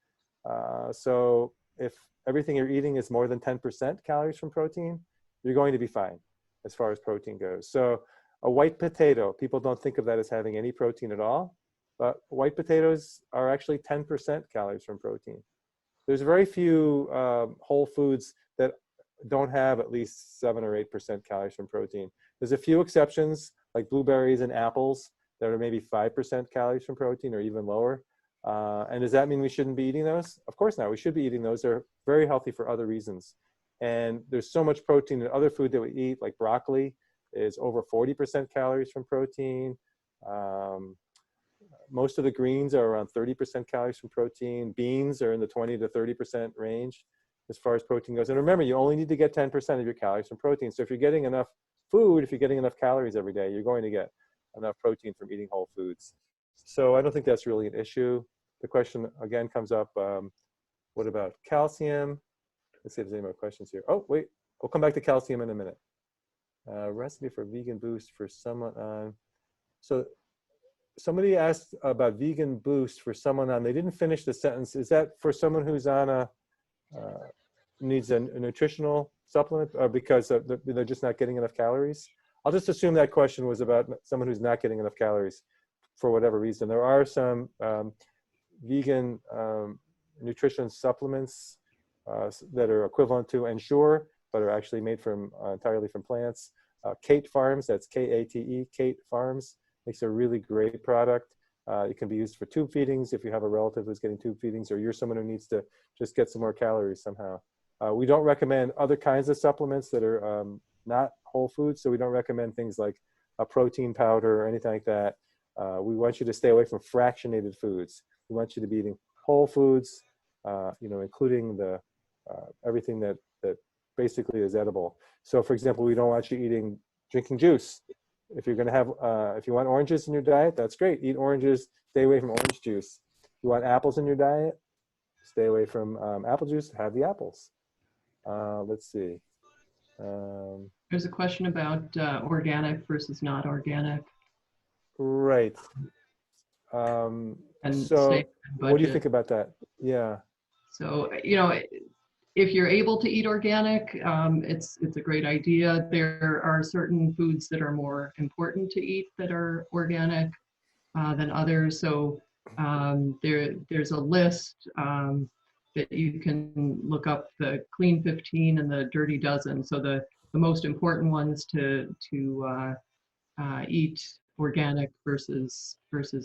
So if everything you're eating is more than 10% calories from protein, you're going to be fine as far as protein goes. So a white potato, people don't think of that as having any protein at all. but white potatoes are actually 10% calories from protein. There's very few whole foods that don't have at least 7 or 8% calories from protein. There's a few exceptions, like blueberries and apples, that are maybe 5% calories from protein or even lower. And does that mean we shouldn't be eating those? Of course not. We should be eating those. They're very healthy for other reasons. And there's so much protein in other food that we eat, like broccoli is over 40% calories from protein. Most of the greens are around 30% calories from protein. Beans are in the 20 to 30% range as far as protein goes. And remember, you only need to get 10% of your calories from protein. So if you're getting enough food, if you're getting enough calories every day, you're going to get enough protein from eating whole foods. So I don't think that's really an issue. The question again comes up, what about calcium? Let's see if there's any more questions here. Oh, wait, we'll come back to calcium in a minute. Recipe for vegan boost for someone on. So somebody asked about vegan boost for someone on, they didn't finish the sentence. Is that for someone who's on a, needs a nutritional supplement or because they're just not getting enough calories? I'll just assume that question was about someone who's not getting enough calories for whatever reason. There are some vegan nutrition supplements that are equivalent to Ensure, but are actually made from entirely from plants. Kate Farms, that's K-A-T-E, Kate Farms, makes a really great product. It can be used for tube feedings if you have a relative who's getting tube feedings, or you're someone who needs to just get some more calories somehow. We don't recommend other kinds of supplements that are not whole foods, so we don't recommend things like a protein powder or anything like that. We want you to stay away from fractionated foods. We want you to be eating whole foods, including the everything that basically is edible. So, for example, we don't want you drinking juice. If you're going to have, if you want oranges in your diet, that's great. Eat oranges. Stay away from orange juice. If you want apples in your diet, stay away from apple juice. Have the apples. Let's see. There's a question about organic versus not organic. Right. And so what do you think about that? Yeah. So, if you're able to eat organic, it's a great idea. There are certain foods that are more important to eat that are organic than others. So there's a list that you can look up, the Clean 15 and the Dirty Dozen. So the most important ones to eat organic versus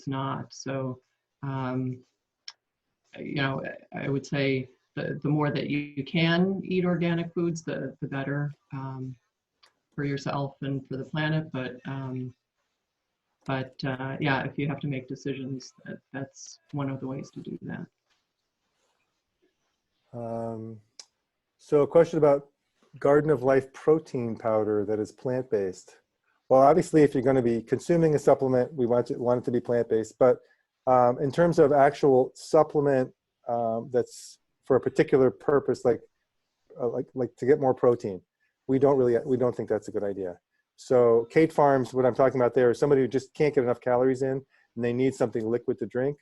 not. So I would say the more that you can eat organic foods, the better for yourself and for the planet. But yeah, if you have to make decisions, that's one of the ways to do that. So a question about Garden of Life protein powder that is plant-based. Well, obviously, if you're going to be consuming a supplement, we want it to be plant-based. But in terms of actual supplement that's for a particular purpose, like to get more protein, we don't think that's a good idea. So Kate Farms, what I'm talking about there is somebody who just can't get enough calories in and they need something liquid to drink.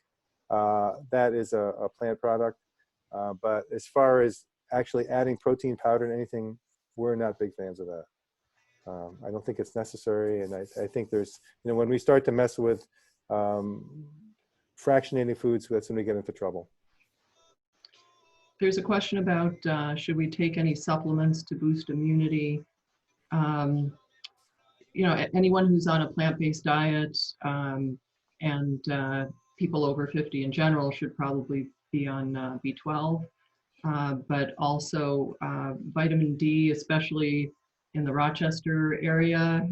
That is a plant product. But as far as actually adding protein powder to anything, we're not big fans of that. I don't think it's necessary. And I think there's, when we start to mess with fractionating foods, that's when we get into trouble. There's a question about should we take any supplements to boost immunity? Anyone who's on a plant-based diet and people over 50 in general should probably be on B12, but also vitamin D, especially in the Rochester area.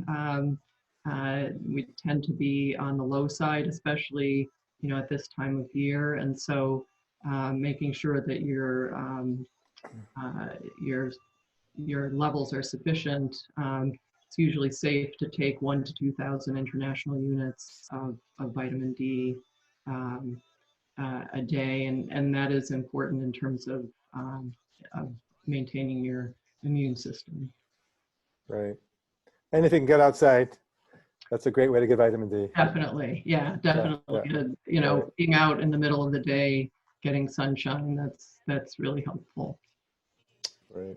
We tend to be on the low side, especially at this time of year, and so making sure that your levels are sufficient. It's usually safe to take 1,000 to 2,000 international units of vitamin D a day, and that is important in terms of maintaining your immune system. Right. And if you can get outside, that's a great way to get vitamin D. Definitely. Yeah, definitely. Yeah. Right. Being out in the middle of the day, getting sunshine, that's really helpful. Right.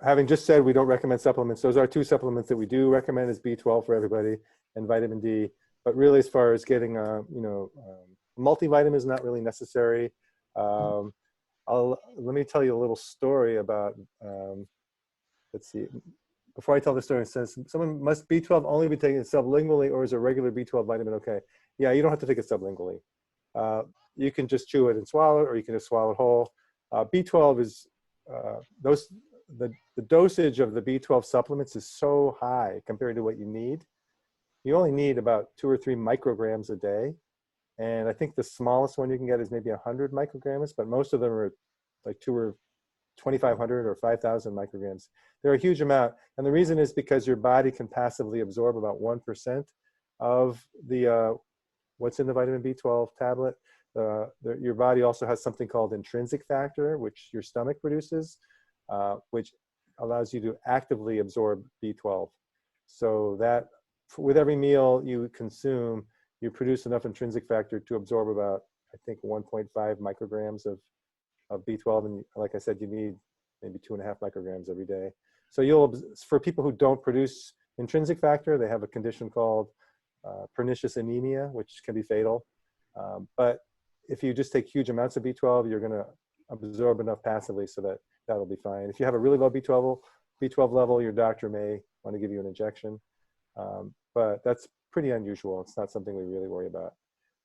Having just said we don't recommend supplements, those are two supplements that we do recommend is B12 for everybody and vitamin D. But really, as far as getting multivitamin is not really necessary. Let me tell you a little story about, let's see, before I tell the story, it says, someone must B12 only be taken sublingually, or is a regular B12 vitamin okay? Yeah, you don't have to take it sublingually. You can just chew it and swallow it, or you can just swallow it whole. B12 is, the dosage of the B12 supplements is so high compared to what you need. You only need about 2 or 3 micrograms a day. And I think the smallest one you can get is maybe 100 micrograms, but most of them are like 2,500 or 5,000 micrograms. They're a huge amount. And the reason is because your body can passively absorb about 1% of the what's in the vitamin B12 tablet. Your body also has something called intrinsic factor, which your stomach produces, which allows you to actively absorb B12. So that with every meal you consume, you produce enough intrinsic factor to absorb about, I think, 1.5 micrograms of B12. And like I said, you need maybe 2.5 micrograms every day. So for people who don't produce intrinsic factor, they have a condition called pernicious anemia, which can be fatal. But if you just take huge amounts of B12, you're going to absorb enough passively so that'll be fine. If you have a really low B12 level, your doctor may want to give you an injection. But that's pretty unusual. It's not something we really worry about.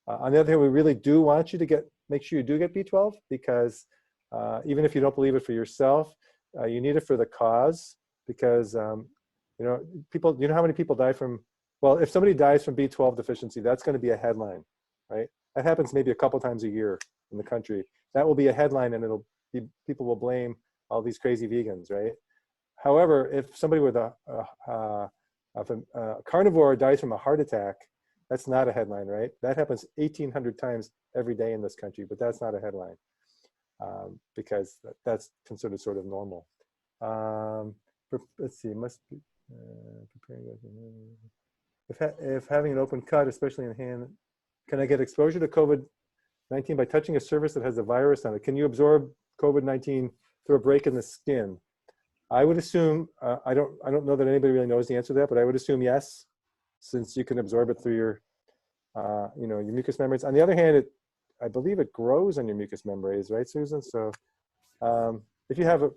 On the other hand, we really do want you to make sure you do get B12, because even if you don't believe it for yourself, you need it for the cause, because you know how many people die from, well, if somebody dies from B12 deficiency, that's going to be a headline, right? That happens maybe a couple times a year in the country. That will be a headline, and people will blame all these crazy vegans, right? However, if somebody with a carnivore dies from a heart attack, that's not a headline, right? That happens 1,800 times every day in this country, but that's not a headline, because that's considered sort of normal. Let's see, must be preparing. If having an open cut, especially in hand, can I get exposure to COVID-19 by touching a surface that has a virus on it? Can you absorb COVID-19 through a break in the skin? I would assume, I don't know that anybody really knows the answer to that, but I would assume yes, since you can absorb it through your mucous membranes. On the other hand, I believe it grows on your mucous membranes, right, Susan? So if you have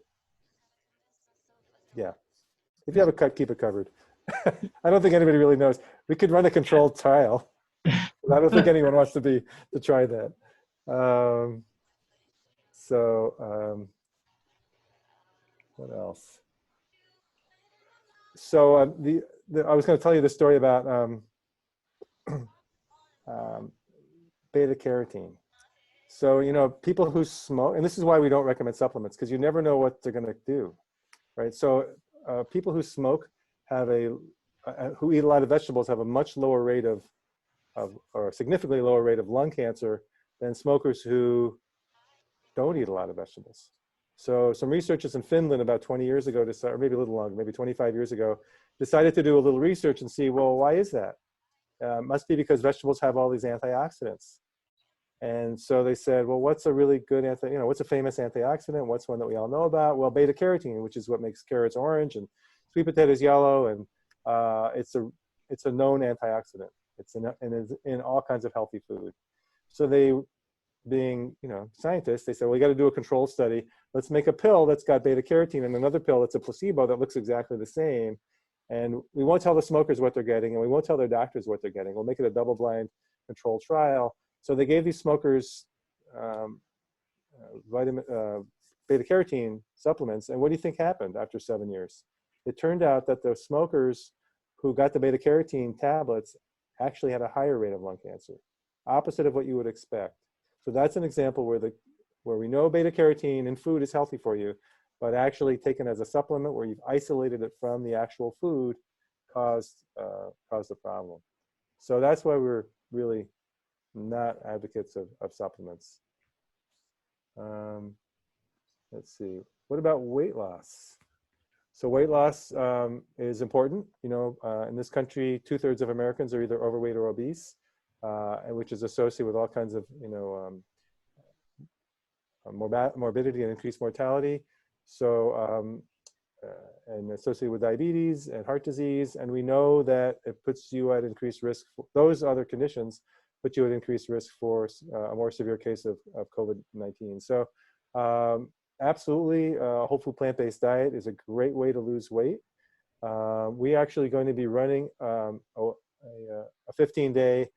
if you have a cut, keep it covered. I don't think anybody really knows. We could run a controlled trial, but I don't think anyone wants to try that. What else? So I was going to tell you the story about beta carotene. So people who smoke, and this is why we don't recommend supplements, because you never know what they're going to do, right? So people who smoke who eat a lot of vegetables have a much lower rate or significantly lower rate of lung cancer than smokers who don't eat a lot of vegetables. So some researchers in Finland about 20 years ago, or maybe a little longer, maybe 25 years ago, decided to do a little research and see, well, why is that? Must be because vegetables have all these antioxidants. And so they said, well, what's a really good what's a famous antioxidant? What's one that we all know about? Well, beta carotene, which is what makes carrots orange and sweet potatoes yellow, and it's a known antioxidant. It's in all kinds of healthy food. So they, being scientists, they said, well, we got to do a control study. Let's make a pill that's got beta carotene and another pill that's a placebo that looks exactly the same. And we won't tell the smokers what they're getting, and we won't tell their doctors what they're getting. We'll make it a double-blind controlled trial. So they gave these smokers beta carotene supplements, and what do you think happened after 7 years? It turned out that the smokers who got the beta carotene tablets actually had a higher rate of lung cancer, opposite of what you would expect. So that's an example where we know beta carotene in food is healthy for you, but actually taken as a supplement where you've isolated it from the actual food caused the problem. So that's why we're really not advocates of supplements. Let's see, what about weight loss? So weight loss is important. In this country, 2/3 of Americans are either overweight or obese, and which is associated with all kinds of morbidity and increased mortality. So and associated with diabetes and heart disease. And we know that it puts you at increased risk. Those other conditions put you at increased risk for a more severe case of COVID-19. So absolutely, whole food plant-based diet is a great way to lose weight. We actually going to be running a 15-day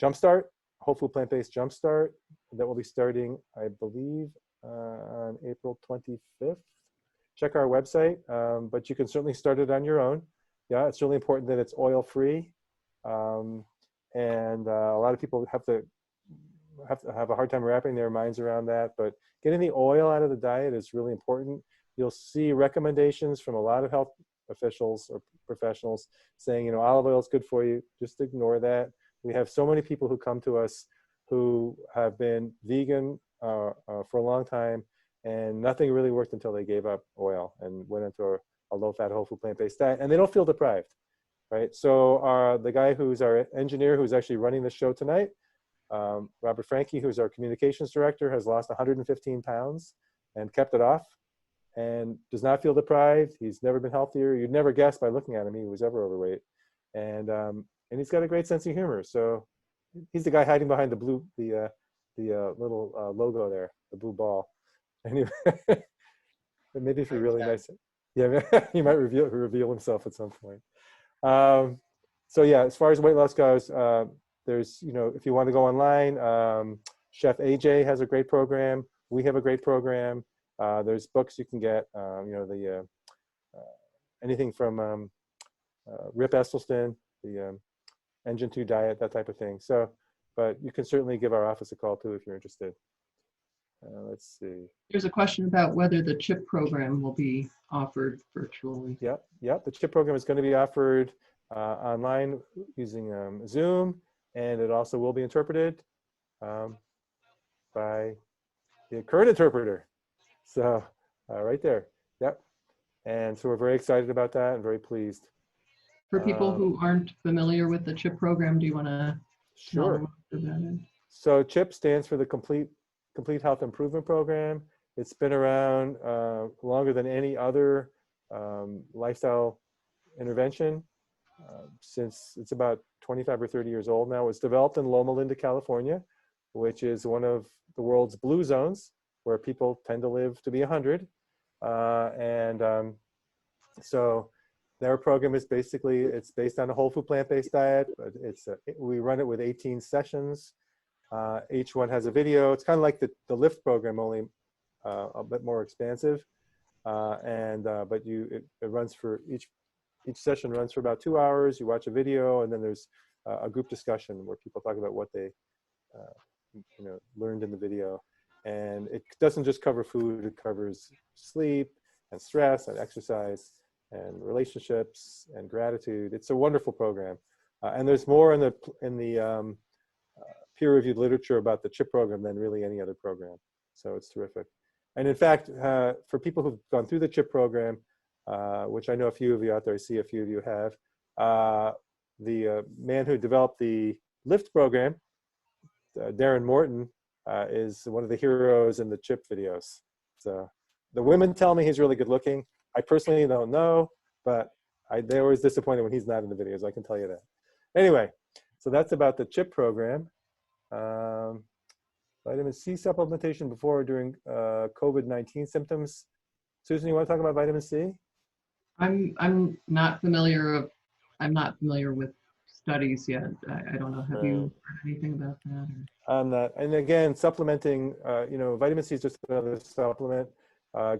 jumpstart, whole food plant-based jumpstart that will be starting, I believe, on April 25th. Check our website, but you can certainly start it on your own. Yeah, it's really important that it's oil-free, and a lot of people have to have a hard time wrapping their minds around that. But getting the oil out of the diet is really important. You'll see recommendations from a lot of health officials or professionals saying, you know, olive oil is good for you. Just ignore that. We have so many people who come to us who have been vegan for a long time, and nothing really worked until they gave up oil and went into a low-fat, whole food, plant-based diet, and they don't feel deprived, right? So the guy who's our engineer, who's actually running the show tonight, Robert Franke, who's our communications director, has lost 115 pounds and kept it off and does not feel deprived. He's never been healthier. You'd never guess by looking at him he was ever overweight. And he's got a great sense of humor. So he's the guy hiding behind the blue, the little logo there, the blue ball. Anyway, maybe if you're really nice, yeah, he might reveal himself at some point. So yeah, as far as weight loss goes, there's, you know, if you want to go online, Chef AJ has a great program. We have a great program. There's books you can get, you know, anything from Rip Esselstyn, the Engine 2 diet, that type of thing. So, but you can certainly give our office a call too if you're interested. Let's see. There's a question about whether the CHIP program will be offered virtually. Yep. The CHIP program is going to be offered online using Zoom, and it also will be interpreted by the current interpreter. So right there. Yep. And so we're very excited about that and very pleased. For people who aren't familiar with the CHIP program, do you want to tell them about it? So CHIP stands for the Complete Health Improvement Program. It's been around longer than any other lifestyle intervention since it's about 25 or 30 years old now. It was developed in Loma Linda, California, which is one of the world's blue zones where people tend to live to be 100. So their program is basically, it's based on a whole food plant-based diet, but we run it with 18 sessions. Each one has a video. It's kind of like the LIFT program, only a bit more expansive. But it runs for each session runs for about 2 hours. You watch a video, and then there's a group discussion where people talk about what they learned in the video. And it doesn't just cover food; it covers sleep and stress and exercise and relationships and gratitude. It's a wonderful program, and there's more in the peer-reviewed literature about the CHIP program than really any other program. So it's terrific. And in fact, for people who've gone through the CHIP program, which I know a few of you out there, I see a few of you have, the man who developed the LIFT program, Darren Morton, is one of the heroes in the CHIP videos. So the women tell me he's really good looking. I personally don't know, but they're always disappointed when he's not in the videos, I can tell you that. Anyway, so that's about the CHIP program. Vitamin C supplementation before or during COVID-19 symptoms. Susan, you want to talk about vitamin C? I'm not familiar with studies yet. I don't know. Have you heard anything about that? I'm not. And again, supplementing, vitamin C is just another supplement.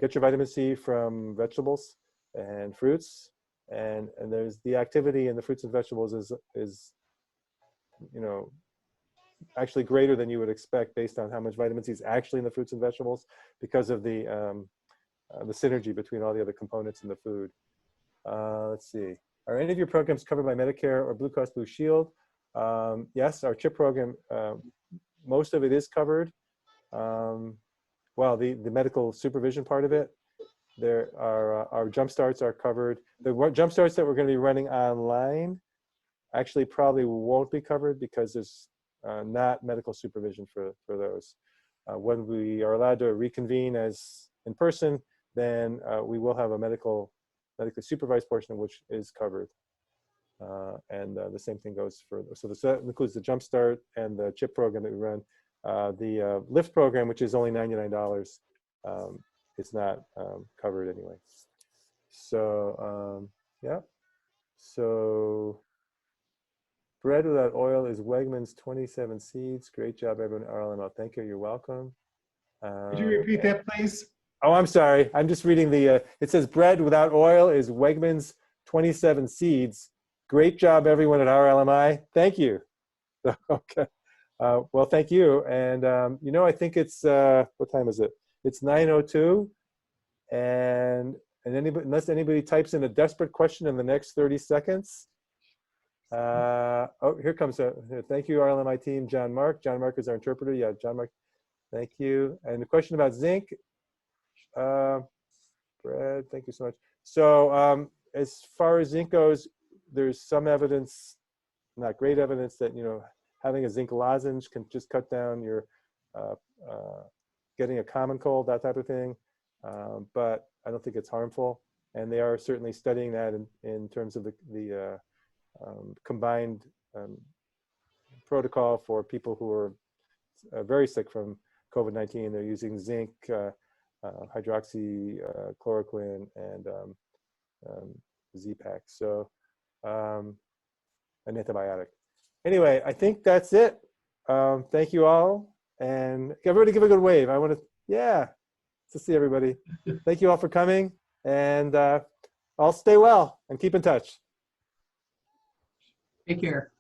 Get your vitamin C from vegetables and fruits, and there's the activity in the fruits and vegetables is actually greater than you would expect based on how much vitamin C is actually in the fruits and vegetables because of the synergy between all the other components in the food. Let's see. Are any of your programs covered by Medicare or Blue Cross Blue Shield? Yes, our CHIP program, most of it is covered. Well, the medical supervision part of it, there are our jump starts are covered. The jump starts that we're going to be running online actually probably won't be covered because there's not medical supervision for those. When we are allowed to reconvene as in person, then we will have a medical medically supervised portion of which is covered. And the same thing goes for, so this includes the Jumpstart and the CHIP program that we run. The LIFT program, which is only $99, it's not covered anyway. So yeah, so bread without oil is Wegmans 27 seeds. Great job, everyone. RLML, thank you. You're welcome. Could you repeat that, please? Oh, I'm sorry. I'm just reading the, it says bread without oil is Wegmans 27 seeds. Great job, everyone at RLMI. Thank you. Okay. Well, thank you. And, you know, I think it's, what time is it? It's 9:02. And anybody, unless anybody types in a desperate question in the next 30 seconds. Oh, here comes a, thank you, RLMI team, John Mark. John Mark is our interpreter. Yeah, John Mark, thank you. And the question about zinc. Brad, thank you so much. So as far as zinc goes, there's some evidence, not great evidence, that, you know, having a zinc lozenge can just cut down your getting a common cold, that type of thing. But I don't think it's harmful. And they are certainly studying that in terms of the combined protocol for people who are very sick from COVID-19. They're using zinc, hydroxychloroquine, and Z-Pak. So an antibiotic. Anyway, I think that's it. Thank you all. And everybody give a good wave. I want to, yeah, to see everybody. Thank you all for coming. And I'll stay well and keep in touch. Take care.